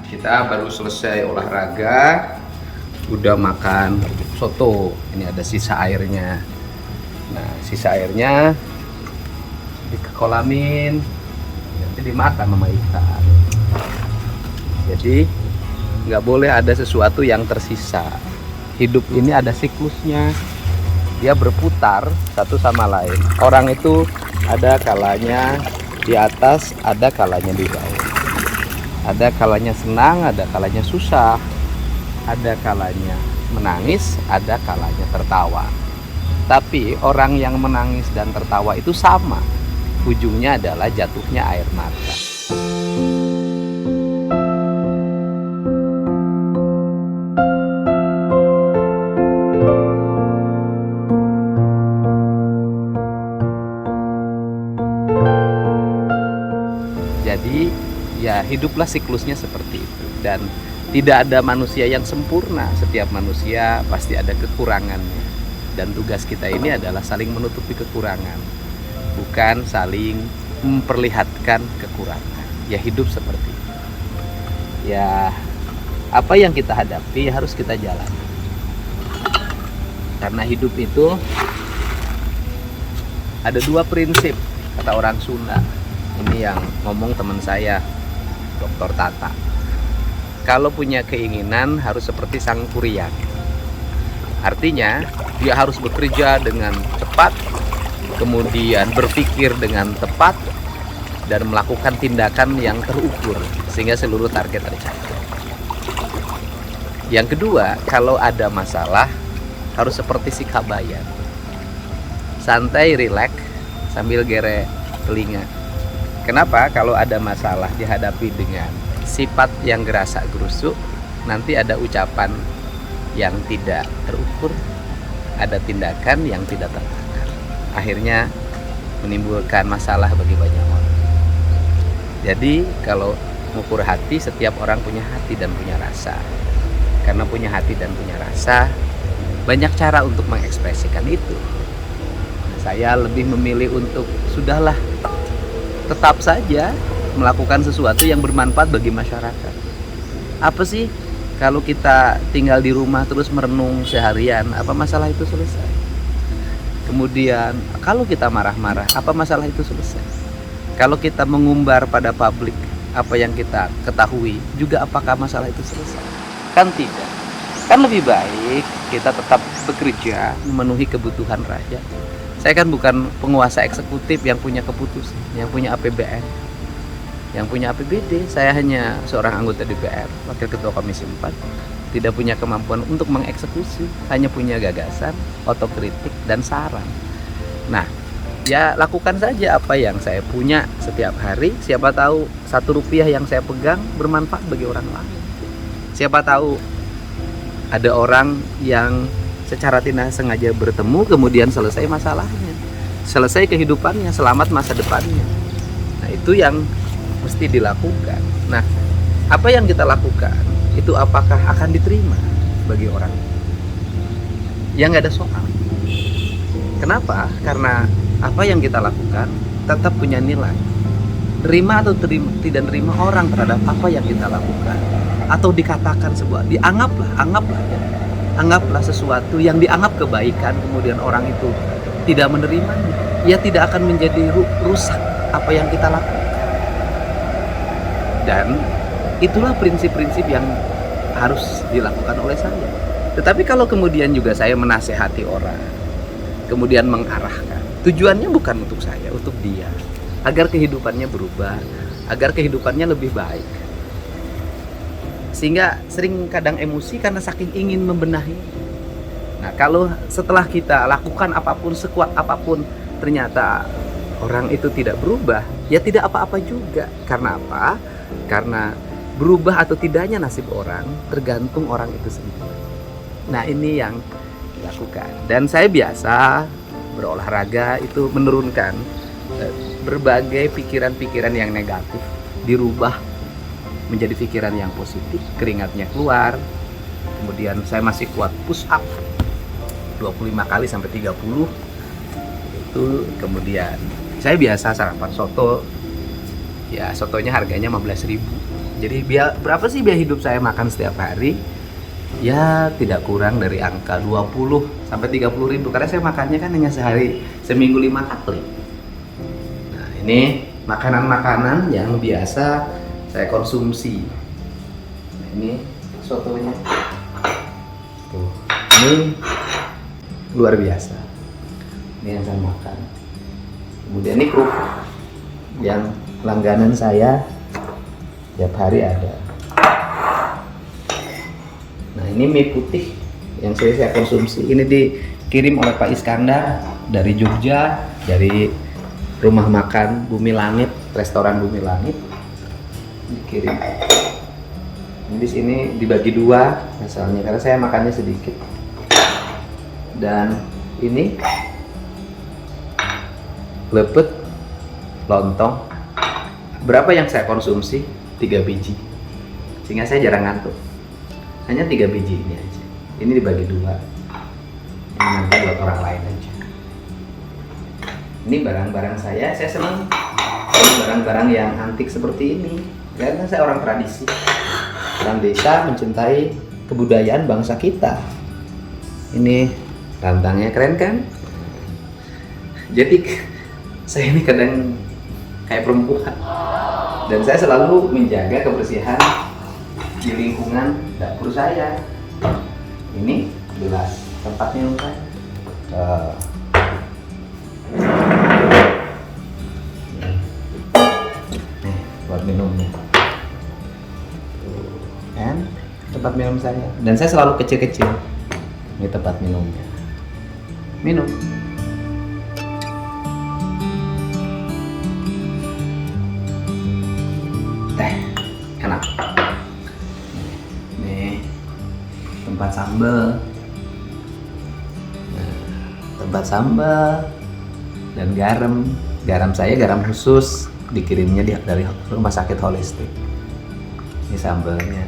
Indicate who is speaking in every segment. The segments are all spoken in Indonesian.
Speaker 1: Kita baru selesai olahraga, udah makan soto. Ini ada sisa airnya. Nah, sisa airnya dikolamin, nanti dimakan sama ikan. Jadi nggak boleh ada sesuatu yang tersisa. Hidup ini ada siklusnya, dia berputar satu sama lain. Orang itu ada kalanya di atas, ada kalanya di bawah. Ada kalanya senang, ada kalanya susah, ada kalanya menangis, ada kalanya tertawa. Tapi orang yang menangis dan tertawa itu sama, ujungnya adalah jatuhnya air mata. Jadi ya hiduplah siklusnya seperti itu, dan tidak ada manusia yang sempurna. Setiap manusia pasti ada kekurangannya, dan tugas kita ini adalah saling menutupi kekurangan, bukan saling memperlihatkan kekurangan. Ya hidup seperti itu. Ya apa yang kita hadapi harus kita jalani, karena hidup itu ada dua prinsip, kata orang Sunda. Ini yang ngomong teman saya, Dr. Tata. Kalau punya keinginan harus seperti sang kuryat. Artinya dia harus bekerja dengan cepat, kemudian berpikir dengan tepat, dan melakukan tindakan yang terukur sehingga seluruh target tercapai. Yang kedua, kalau ada masalah harus seperti si kabayan. Santai, rileks, sambil gere telinga. Kenapa? Kalau ada masalah dihadapi dengan sifat yang gerasa gerusuk, nanti ada ucapan yang tidak terukur, ada tindakan yang tidak tertangkap. Akhirnya menimbulkan masalah bagi banyak orang. Jadi kalau mengukur hati, setiap orang punya hati dan punya rasa. Karena punya hati dan punya rasa, banyak cara untuk mengekspresikan itu. Saya lebih memilih untuk sudahlah, tetap saja melakukan sesuatu yang bermanfaat bagi masyarakat. Apa sih kalau kita tinggal di rumah terus merenung seharian, apa masalah itu selesai? Kemudian kalau kita marah-marah, apa masalah itu selesai? Kalau kita mengumbar pada publik apa yang kita ketahui, juga apakah masalah itu selesai? Kan tidak. Kan lebih baik kita tetap bekerja memenuhi kebutuhan rakyat. Saya kan bukan penguasa eksekutif yang punya keputusan, yang punya APBN, yang punya APBD. Saya hanya seorang anggota DPR, wakil ketua Komisi 4, tidak punya kemampuan untuk mengeksekusi, hanya punya gagasan, otokritik, dan saran. Nah, ya lakukan saja apa yang saya punya setiap hari. Siapa tahu Rp1 yang saya pegang bermanfaat bagi orang lain. Siapa tahu ada orang yang secara tidak sengaja bertemu, kemudian selesai masalahnya, selesai kehidupannya, selamat masa depannya. Nah itu yang mesti dilakukan. Nah apa yang kita lakukan itu apakah akan diterima bagi orang? Ya nggak ada soal. Kenapa? Karena apa yang kita lakukan tetap punya nilai. Terima atau tidak terima orang terhadap apa yang kita lakukan, atau dikatakan sebuah, anggaplah sesuatu yang dianggap kebaikan, kemudian orang itu tidak menerimanya, ya tidak akan menjadi rusak apa yang kita lakukan. Dan itulah prinsip-prinsip yang harus dilakukan oleh saya. Tetapi kalau kemudian juga saya menasehati orang, kemudian mengarahkan, tujuannya bukan untuk saya, untuk dia, agar kehidupannya berubah, agar kehidupannya lebih baik. Sehingga sering kadang emosi karena saking ingin membenahi. Nah kalau setelah kita lakukan apapun, sekuat apapun, ternyata orang itu tidak berubah, ya tidak apa-apa juga. Karena apa? Karena berubah atau tidaknya nasib orang tergantung orang itu sendiri. Nah ini yang dilakukan. Dan saya biasa berolahraga itu menurunkan berbagai pikiran-pikiran yang negatif, dirubah menjadi pikiran yang positif, keringatnya keluar. Kemudian saya masih kuat push up 25 kali sampai 30. Itu kemudian saya biasa sarapan soto. Ya sotonya harganya 15.000. Jadi berapa sih biaya hidup saya makan setiap hari? Ya tidak kurang dari angka 20 sampai 30 ribu, karena saya makannya kan hanya sehari, seminggu 5 kali. Nah ini makanan-makanan yang biasa saya konsumsi. Nah, ini sotonya tuh, ini luar biasa, ini yang saya makan. Kemudian ini kerupuk yang langganan saya tiap hari ada. Nah ini mie putih yang saya konsumsi, ini dikirim oleh Pak Iskandar dari Jogja, dari rumah makan Bumi Langit, restoran Bumi Langit, dikirim. Ini di sini dibagi dua misalnya, karena saya makannya sedikit. Dan ini lepet lontong. Berapa yang saya konsumsi? 3 biji, sehingga saya jarang ngantuk. Hanya 3 biji ini aja. Ini dibagi dua. Ini nanti buat orang lain aja. Ini barang-barang saya senang. Ini barang-barang yang antik seperti ini. Karena saya orang tradisi, orang desa, mencintai kebudayaan bangsa kita. Ini rantangnya keren kan? Jadi saya ini kadang kayak perempuan. Dan saya selalu menjaga kebersihan di lingkungan dapur saya. Ini gelas tempat minum saya. Nih buat minumnya. Kan tempat minum saya. Dan saya selalu kecil-kecil. Ini tempat minumnya. Minum. Enak. Nih tempat sambal, tempat sambal dan garam saya garam khusus, dikirimnya dari rumah sakit holistik. Ini sambalnya.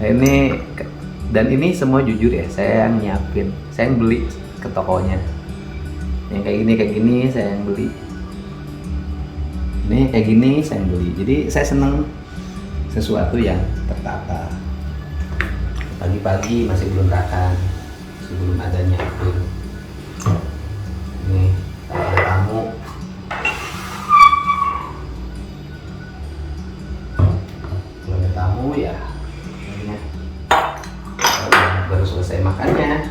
Speaker 1: Ini dan ini semua jujur ya, saya yang nyiapin, saya yang beli ke tokonya. Yang kayak gini saya yang beli. Ini kayak gini saya beli. Jadi saya seneng sesuatu yang tertata. Pagi-pagi masih berantakan, sebelum ada nyiapin. Ini kalau ada tamu, kalau ada tamu ya ini baru selesai makannya.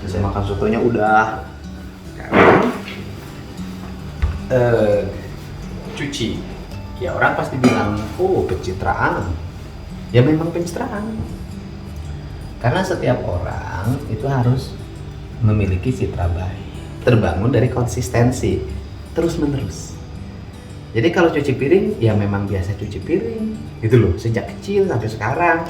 Speaker 1: Selesai makan sotonya udah. Cuci, ya orang pasti bilang, oh pencitraan. Ya memang pencitraan, karena setiap orang itu harus memiliki citra baik, terbangun dari konsistensi terus menerus. Jadi kalau cuci piring, ya memang biasa cuci piring gitu loh, sejak kecil sampai sekarang.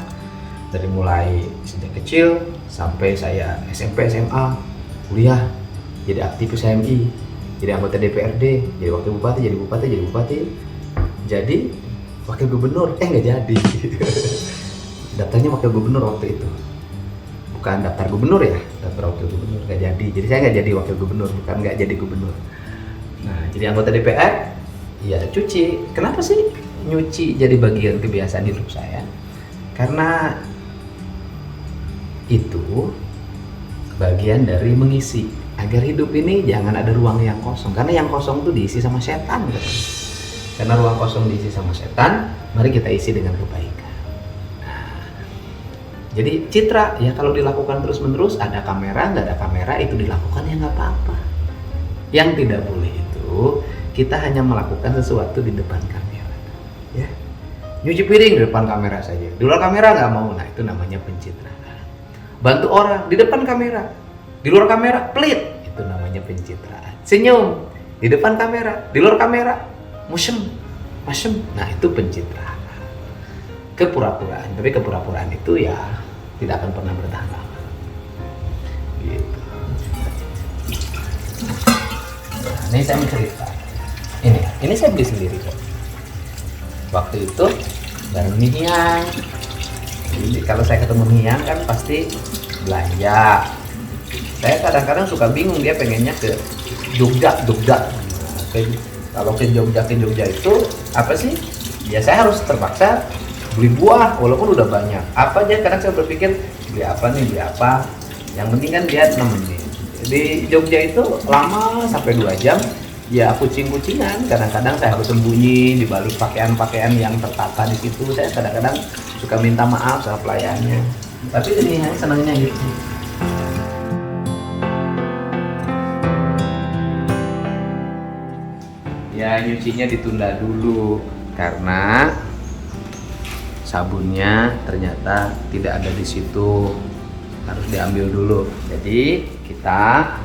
Speaker 1: Dari mulai sejak kecil sampai saya SMP, SMA, kuliah, jadi aktivis HMI, jadi anggota DPRD, jadi wakil bupati, jadi bupati, jadi wakil gubernur. Nggak jadi. Daftarnya wakil gubernur waktu itu, bukan daftar gubernur ya, daftar wakil gubernur. Nggak jadi. Jadi saya nggak jadi wakil gubernur, bukan nggak jadi gubernur. Nah, jadi anggota DPR, ya cuci. Kenapa sih nyuci jadi bagian kebiasaan hidup saya? Karena itu bagian dari mengisi agar hidup ini jangan ada ruang yang kosong, karena yang kosong itu diisi sama setan katanya. Karena ruang kosong diisi sama setan, mari kita isi dengan kebaikan. Nah, jadi citra ya kalau dilakukan terus menerus, ada kamera nggak ada kamera itu dilakukan ya nggak apa-apa. Yang tidak boleh itu kita hanya melakukan sesuatu di depan kamera, ya. Nyuci piring di depan kamera saja, di luar kamera nggak mau. Nah itu namanya pencitraan. Bantu orang di depan kamera, di luar kamera pelit, itu namanya pencitraan. Senyum di depan kamera, di luar kamera musem, nah itu pencitraan. Kepura-puraan, tapi kepura-puraan itu ya tidak akan pernah bertahan lama. Gitu. Nah, ini saya mencerita. Ini saya beli sendiri kok. Waktu itu bareng Niang. Jadi kalau saya ketemu Niang kan pasti belanja. Saya kadang-kadang suka bingung, dia pengennya ke Jogja. Nah, kalau ke Jogja itu apa sih? Ya saya harus terpaksa beli buah walaupun udah banyak. Apa aja kadang saya berpikir beli apa nih, beli apa. Yang penting kan dia nemenin. Di Jogja itu lama sampai 2 jam. Ya kucing-kucingan, kadang-kadang saya harus sembunyi di balik pakaian-pakaian yang tertata di situ. Saya kadang-kadang suka minta maaf sama pelayannya. Tapi ini senangnya gitu. Ya nyucinya ditunda dulu karena sabunnya ternyata tidak ada di situ, harus diambil dulu. Jadi kita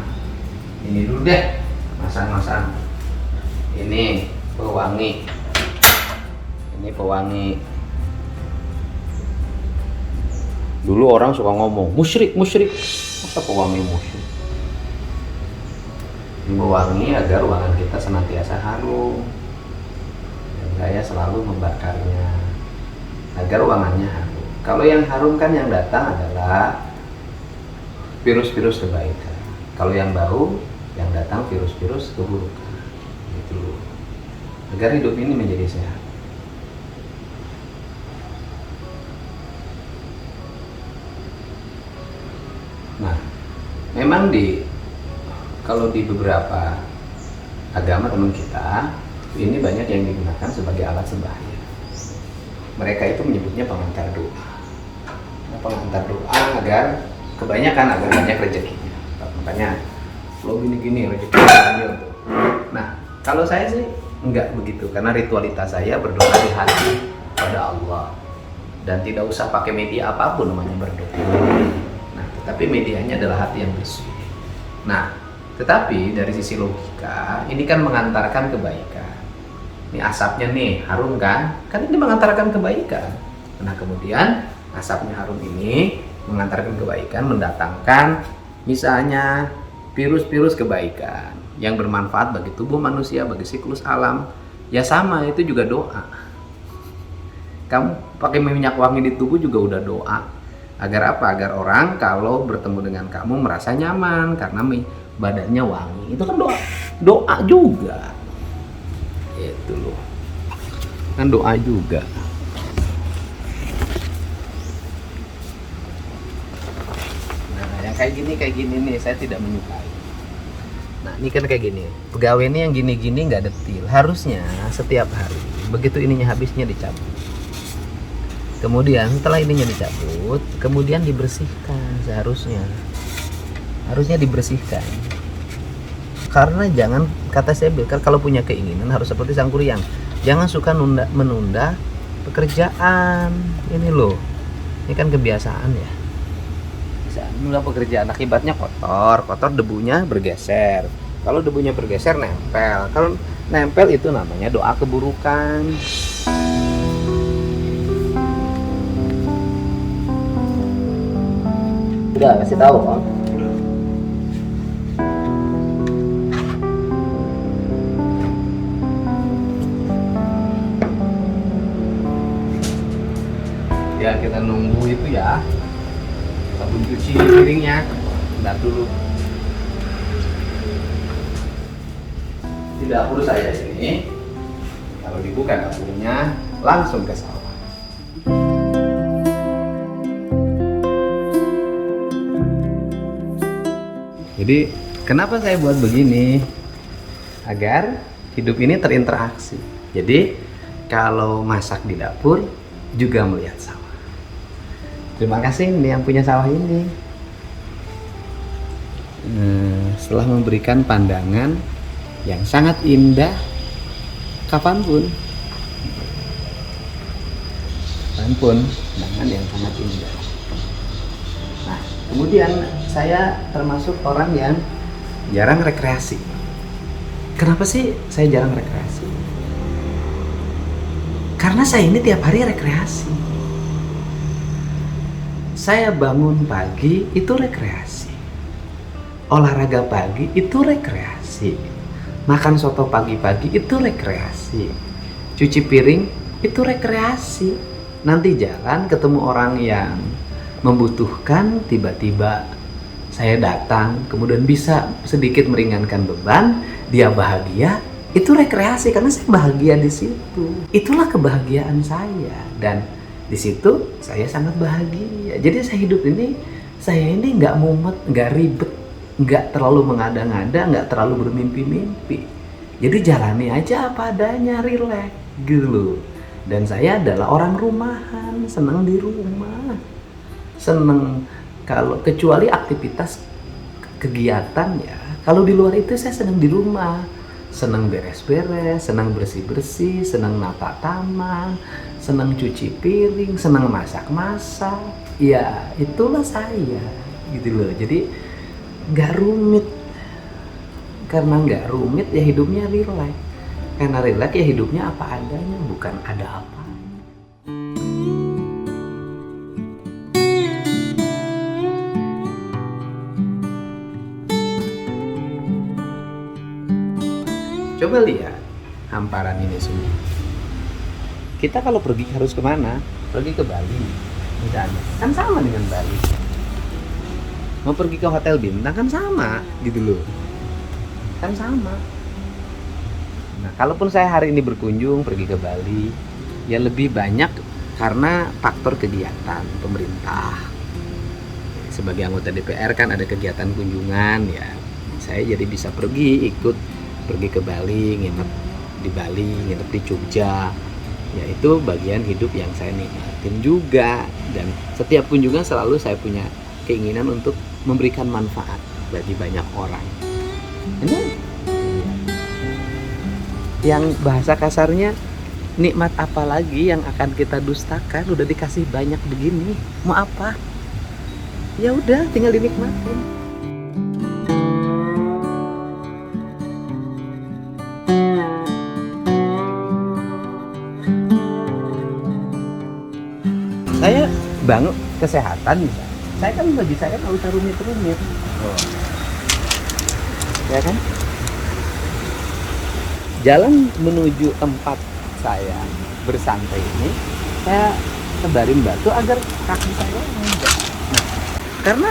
Speaker 1: ini dulu deh, masang-masang ini pewangi, dulu orang suka ngomong musyrik, masa pewangi musyrik? Pewangi agar ruangan kita senantiasa harum, dan saya selalu membakarnya agar ruangannya harum. Kalau yang harum kan yang datang adalah virus-virus kebaikan. Kalau yang bau, yang datang virus-virus keburukan. Gitu. Agar hidup ini menjadi sehat. Nah, memang kalau di beberapa agama teman kita, ini banyak yang digunakan sebagai alat sembahyang. Mereka itu menyebutnya pengantar doa. Pengantar doa agar kebanyakan agar banyak rezekinya. Makanya lo gini-gini rezekinya banyak. Nah, kalau saya sih enggak begitu karena ritualitas saya berdoa di hati pada Allah dan tidak usah pakai media apapun namanya berdoa. Nah, tetapi medianya adalah hati yang bersih. Nah, tetapi dari sisi logika ini kan mengantarkan kebaikan. Ini asapnya nih harum kan? Kan ini mengantarkan kebaikan. Nah, kemudian asapnya harum ini mengantarkan kebaikan, mendatangkan misalnya virus-virus kebaikan yang bermanfaat bagi tubuh manusia, bagi siklus alam. Ya sama, itu juga doa. Kamu pakai minyak wangi di tubuh juga udah doa. Agar apa? Agar orang kalau bertemu dengan kamu merasa nyaman karena badannya wangi. Itu kan doa. Doa juga. Itu loh. Kan doa juga. Nah, yang kayak gini nih saya tidak menyukai. Nah, ini kan kayak gini. Pegawai ini yang gini-gini nggak detil. Harusnya setiap hari begitu ininya habisnya dicabut. Kemudian setelah ininya dicabut, kemudian dibersihkan seharusnya. Harusnya dibersihkan. Karena jangan, kata saya bilang, kalau punya keinginan harus seperti sang kuryang. Jangan suka menunda pekerjaan. Ini loh. Ini kan kebiasaan ya. Bisa menunda pekerjaan, akibatnya kotor debunya bergeser. Kalau debunya bergeser nempel. Kalau nempel itu namanya doa keburukan. Udah kasih tahu Om. Ya kita nunggu itu ya. Sabun cuci piringnya. Bentar dulu. Di dapur saya ini kalau dibuka dapurnya langsung ke sawah. Jadi kenapa saya buat begini? Agar hidup ini terinteraksi. Jadi kalau masak di dapur juga melihat sawah. Terima kasih nih yang punya sawah ini. Setelah memberikan pandangan yang sangat indah kapanpun, pandangan yang sangat indah. Nah, kemudian saya termasuk orang yang jarang rekreasi. Kenapa sih saya jarang rekreasi? Karena saya ini tiap hari rekreasi. Saya bangun pagi itu rekreasi. Olahraga pagi itu rekreasi. Makan soto pagi-pagi itu rekreasi. Cuci piring itu rekreasi. Nanti jalan ketemu orang yang membutuhkan, tiba-tiba saya datang, kemudian bisa sedikit meringankan beban, dia bahagia, itu rekreasi karena saya bahagia di situ. Itulah kebahagiaan saya, dan di situ saya sangat bahagia. Jadi saya ini nggak mumet, nggak ribet, nggak terlalu mengada-ngada, nggak terlalu bermimpi-mimpi. Jadi jalani aja apa adanya, rileks gitu loh. Dan saya adalah orang rumahan, seneng di rumah, seneng kalau kecuali aktivitas kegiatan ya. Kalau di luar itu saya seneng di rumah, seneng beres-beres, seneng bersih-bersih, seneng nata taman, seneng cuci piring, seneng masak-masak. Ya itulah saya gitu loh. Jadi nggak rumit. Karena nggak rumit ya hidupnya rileks. Karena rileks ya hidupnya apa adanya, bukan ada apa. Coba lihat hamparan ini semua. Kita kalau pergi harus kemana? Pergi ke Bali misalnya, kan sama dengan Bali. Mau pergi ke hotel bintang kan sama gitu loh, kan sama. Nah, kalaupun saya hari ini berkunjung pergi ke Bali, ya lebih banyak karena faktor kegiatan pemerintah. Sebagai anggota DPR kan ada kegiatan kunjungan ya, saya jadi bisa pergi ke Bali, nginep di Bali, nginep di Jogja. Ya itu bagian hidup yang saya nikmatin juga, dan setiap kunjungan selalu saya punya keinginan untuk memberikan manfaat bagi banyak orang. Ini yang bahasa kasarnya, nikmat apa lagi yang akan kita dustakan? Udah dikasih banyak begini, mau apa? Ya udah, tinggal dinikmatin. Saya bangun kesehatan misalnya. Saya kan bagi saya nggak usah rumit-rumit. Ya kan? Jalan menuju tempat saya bersantai ini, saya tebarin batu agar kaki saya enggak. Nah, karena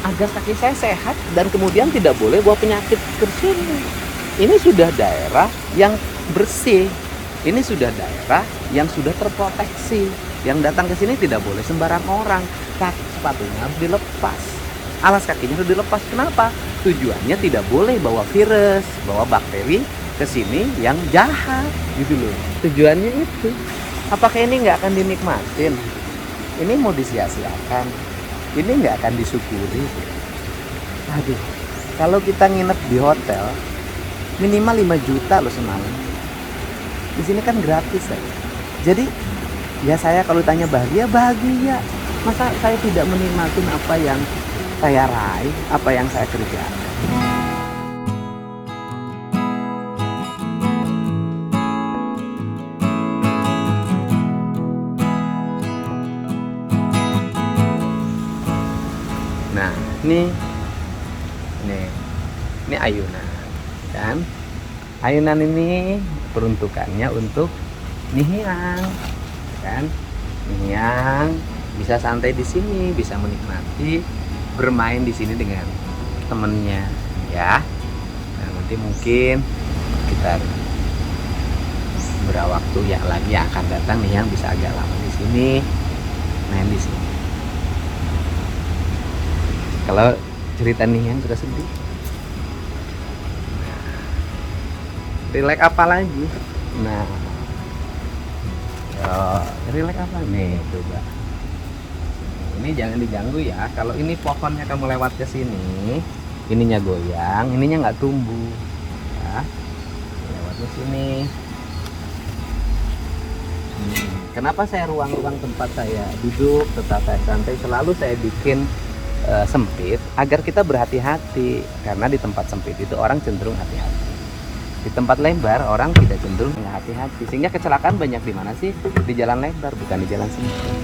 Speaker 1: agar kaki saya sehat dan kemudian tidak boleh bawa penyakit ke sini. Ini sudah daerah yang bersih. Ini sudah daerah yang sudah terproteksi. Yang datang ke sini tidak boleh sembarang orang. Kaki sepatunya harus dilepas. Alas kakinya harus dilepas. Kenapa? Tujuannya tidak boleh bawa virus, bawa bakteri ke sini yang jahat gitu loh. Tujuannya itu. Apakah ini nggak akan dinikmatin? Ini mau disia-siakan. Ini nggak akan disyukuri. Aduh, kalau kita nginep di hotel minimal 5 juta loh semalam. Di sini kan gratis ya. Jadi ya saya kalau tanya bahagia, bahagia. Masa saya tidak menikmati apa yang saya raih, apa yang saya kerjakan? Nah, ini ayunan, kan? Ayunan ini peruntukannya untuk Nihiang, kan? Nihiang bisa santai di sini, bisa menikmati bermain di sini dengan temennya, ya. Nah, nanti mungkin kita beberapa waktu yang lagi akan datang Nihiang bisa agak lama di sini, main di sini. Kalau cerita Nihiang sudah sedih, rileks apa lagi? Nah, rileks apa nih? Coba. Ini jangan diganggu ya. Kalau ini pohonnya kamu lewat ke sini, ininya goyang, ininya nggak tumbuh. Ya, lewat ke sini. Kenapa saya ruang-ruang tempat saya duduk, tetap saya santai, selalu saya bikin sempit agar kita berhati-hati, karena di tempat sempit itu orang cenderung hati-hati. Di tempat lebar orang tidak cenderung hati-hati, sehingga kecelakaan banyak di mana sih? Di jalan lebar, bukan di jalan sempit.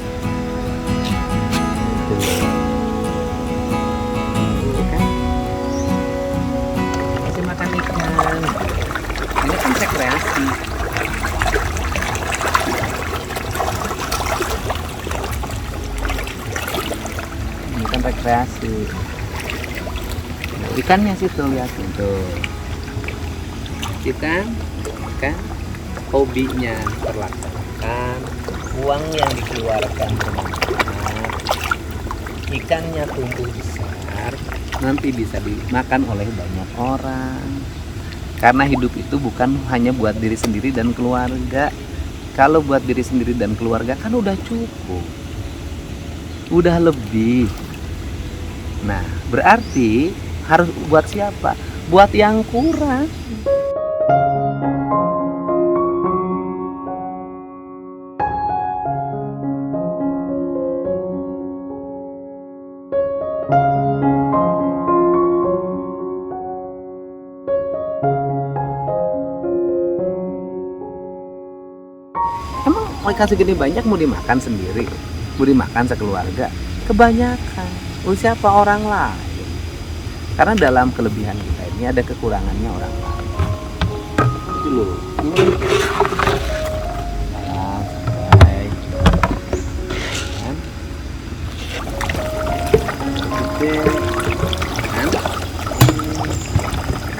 Speaker 1: Masih makan ikan. Ini kan rekreasi. Ini kan rekreasi. Nah, ikannya sih tuh, lihat tuh. kan? Kan hobinya terlaksanakan, uang yang dikeluarkan bermanfaat, ikannya tumbuh besar, nanti bisa dimakan oleh banyak orang. Karena hidup itu bukan hanya buat diri sendiri dan keluarga. Kalau buat diri sendiri dan keluarga kan udah cukup, udah lebih. Nah, berarti harus buat siapa? Buat yang kurang. Emang ikan segini banyak mau dimakan sendiri? Mau dimakan sekeluarga? Kebanyakan. Siapa orang lain? Karena dalam kelebihan kita ini ada kekurangannya orang lain. Itu loh. Sampai. Kan?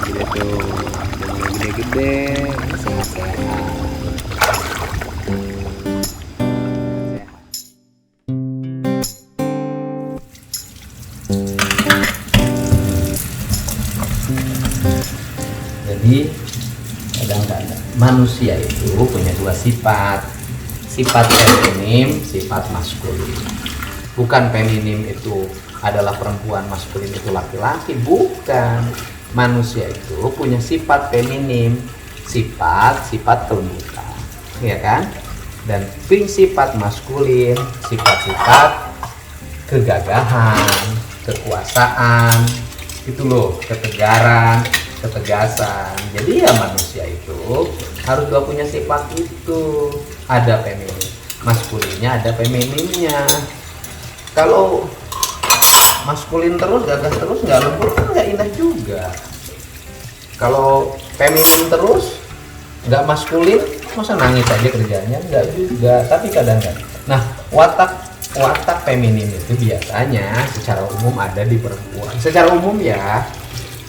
Speaker 1: Gede tuh. Gede-gede. Sehat-sehat. Jadi kadang-kadang manusia itu punya dua sifat, sifat feminim, sifat maskulin. Bukan feminim itu adalah perempuan, maskulin itu laki-laki, bukan. Manusia itu punya sifat feminim, sifat kelembutan, ya kan? Dan sifat maskulin, sifat-sifat kegagahan, kekuasaan, itu loh, ketegaran, ketegasan. Jadi ya manusia itu harus gak punya sifat itu. Ada feminin, maskulinnya, ada femininnya. Kalau maskulin terus, gagah terus, nggak lembut kan nggak indah juga. Kalau feminin terus, nggak maskulin, masa nangis aja kerjanya? Nggak juga. Tapi kadang-kadang, nah watak feminin itu biasanya secara umum ada di perempuan. Secara umum ya,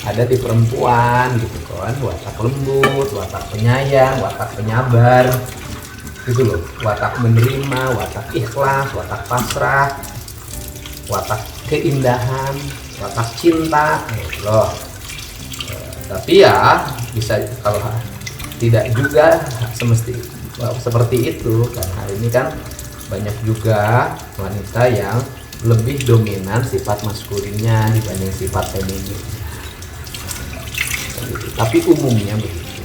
Speaker 1: ada di perempuan gitu kan, watak lembut, watak penyayang, watak penyabar, gitu loh, watak menerima, watak ikhlas, watak pasrah, watak keindahan, watak cinta, gitu loh. Tapi ya bisa kalau tidak juga seperti itu, karena hari ini kan banyak juga wanita yang lebih dominan sifat maskulinnya dibanding sifat feminin. Tapi umumnya begitu.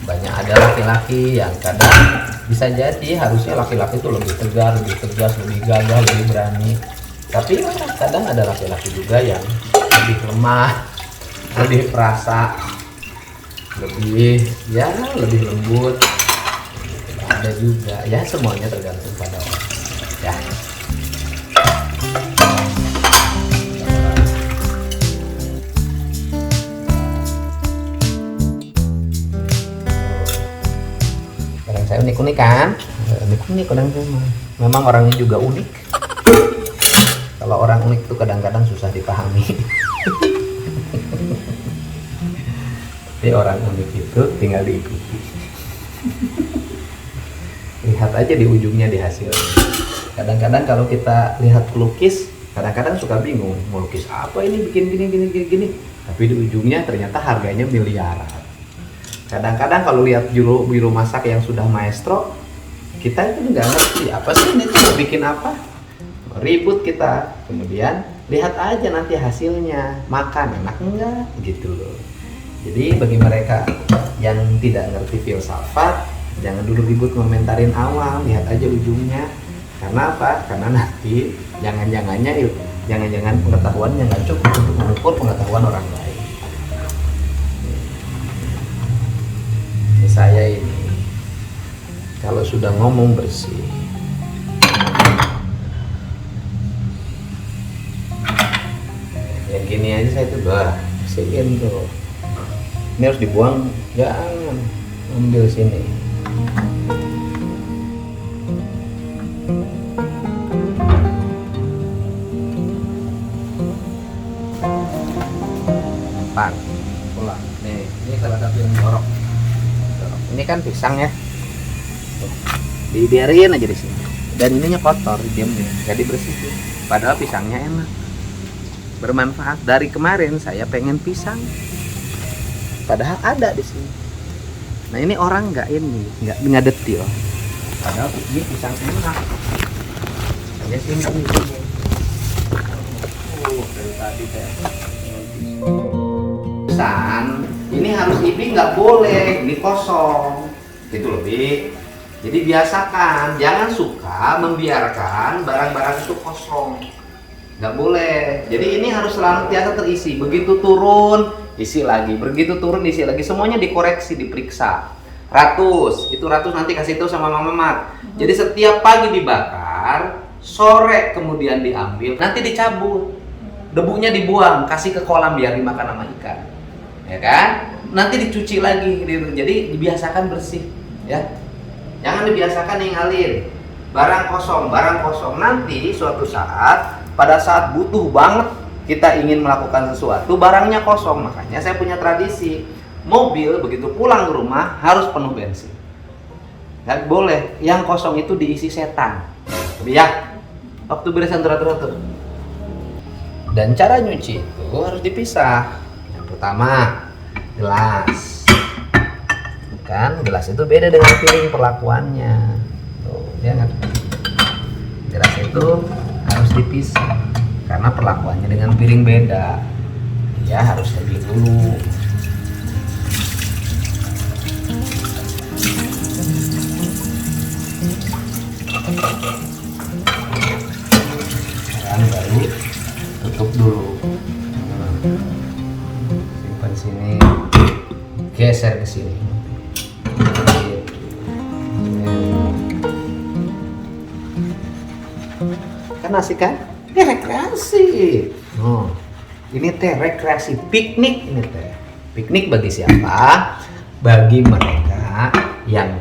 Speaker 1: Banyak ada laki-laki yang kadang bisa jadi harusnya laki-laki itu lebih tegar, lebih tegas, lebih gagah, lebih berani. Tapi kadang ada laki-laki juga yang lebih lemah, lebih perasa, lebih lembut. Ada juga, ya semuanya tergantung pada orang. Ya. Saya unik-unik kan? Unik-unik kadang memang orangnya juga unik. Kalau orang unik itu kadang-kadang susah dipahami. Tapi orang unik itu tinggal diikuti. Lihat aja di ujungnya, di hasilnya. Kadang-kadang kalau kita lihat pelukis, kadang-kadang suka bingung mau lukis apa ini, bikin gini. Tapi di ujungnya ternyata harganya miliaran. Kadang-kadang kalau lihat juru masak yang sudah maestro, kita itu nggak ngerti apa sih ini tuh bikin apa, ribut kita. Kemudian lihat aja nanti hasilnya, makan enak enggak gitu loh. Jadi bagi mereka yang tidak ngerti filsafat, jangan dulu ribut komentarin awal, lihat aja ujungnya. Karena apa? Karena nanti jangan-jangan pengetahuannya nggak cukup untuk mengukur pengetahuan orang lain. Saya ini kalau sudah ngomong bersih, yang gini aja saya tuh bersihin tuh. Ini harus dibuang, jangan ambil sini. Pulang. Nih, ini kalau kan pisang ya. Tuh, dibiarin aja di sini. Dan ininya kotor, diamnya nggak dibersihin. Padahal pisangnya enak, bermanfaat. Dari kemarin saya pengen pisang, padahal ada di sini. Nah ini orang nggak detil. Padahal ini pisang enak. Saya simpan di sini. Dari tadi saya pesan, ini harus Ibi nggak boleh, ini kosong, gitu loh Bi. Jadi biasakan, jangan suka membiarkan barang-barang itu kosong, nggak boleh. Jadi ini harus selalu biasa terisi. Begitu turun, isi lagi. Begitu turun, isi lagi. Semuanya dikoreksi, diperiksa. Ratus nanti kasih tahu sama Mama Mat. Jadi setiap pagi dibakar, sore kemudian diambil, nanti dicabut, debunya dibuang, kasih ke kolam biar dimakan sama ikan, ya kan? Nanti dicuci lagi, gitu. Jadi dibiasakan bersih, ya. Jangan dibiasakan ninggalin barang kosong. Nanti suatu saat, pada saat butuh banget kita ingin melakukan sesuatu, barangnya kosong. Makanya saya punya tradisi, mobil begitu pulang ke rumah harus penuh bensin. Nggak boleh yang kosong itu diisi setan. Ya, waktu beresan teratur. Dan cara nyuci itu harus dipisah. Yang pertama, gelas. Kan gelas itu beda dengan piring perlakuannya. Tuh, ya kan? Gelas itu harus dipisah karena perlakuannya dengan piring beda. Ya harus lebih dulu. Sekarang baru tutup dulu. Simpan sini, geser ke sini. Kan asik kan? Ini rekreasi. Oh, ini teh rekreasi, piknik ini teh. Piknik bagi siapa? Bagi mereka yang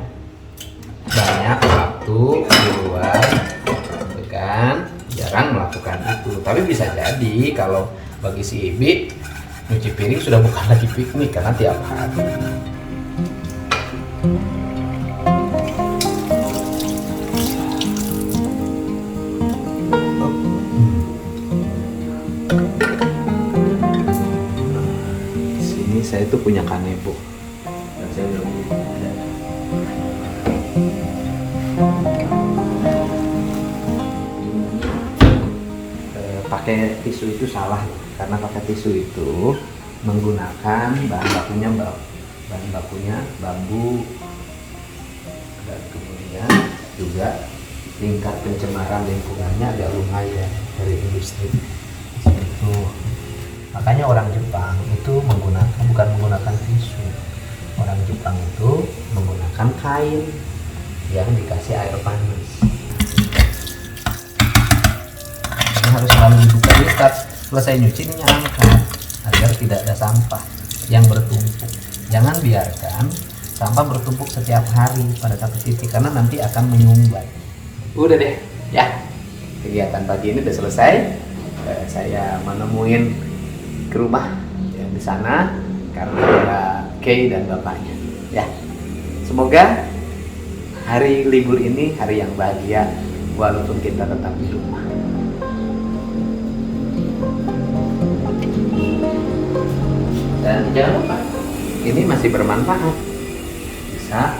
Speaker 1: banyak waktu di luar, kan? Jarang melakukan itu. Tapi bisa jadi kalau bagi si Ibi, nyuci piring sudah bukan lagi piknik karena tiap hari. Sini saya tuh punya kanebo dan saya udah beli. Pakai tisu itu salah karena pakai tisu itu menggunakan bahan bakunya bambu, dan kemudian juga tingkat pencemaran lingkungannya agak lumayan dari industri itu. Makanya orang Jepang itu bukan menggunakan tisu. Orang Jepang itu menggunakan kain yang dikasih air panas. Ini harus selalu dibuka lipat. Selesai nyuci ini angkat agar tidak ada sampah yang bertumpuk. Jangan biarkan sampah bertumpuk setiap hari pada satu titik karena nanti akan menyumbat. Udah deh, ya. Kegiatan pagi ini udah selesai. Saya menemuin ke rumah yang di sana karena ada Kay dan bapaknya. Ya, semoga hari libur ini hari yang bahagia walaupun kita tetap di rumah. Dan jangan lupa, ini masih bermanfaat, bisa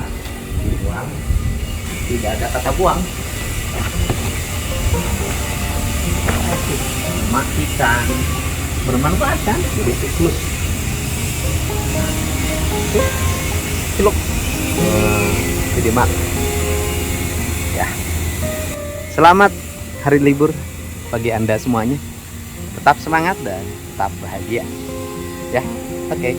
Speaker 1: dibuang, tidak ada kata buang. Matikan, bermanfaat kan? Jadi siklus. Ciluk. Jadi mak. Ya. Selamat hari libur bagi Anda semuanya. Tetap semangat dan tetap bahagia. Ya, oke. Okay.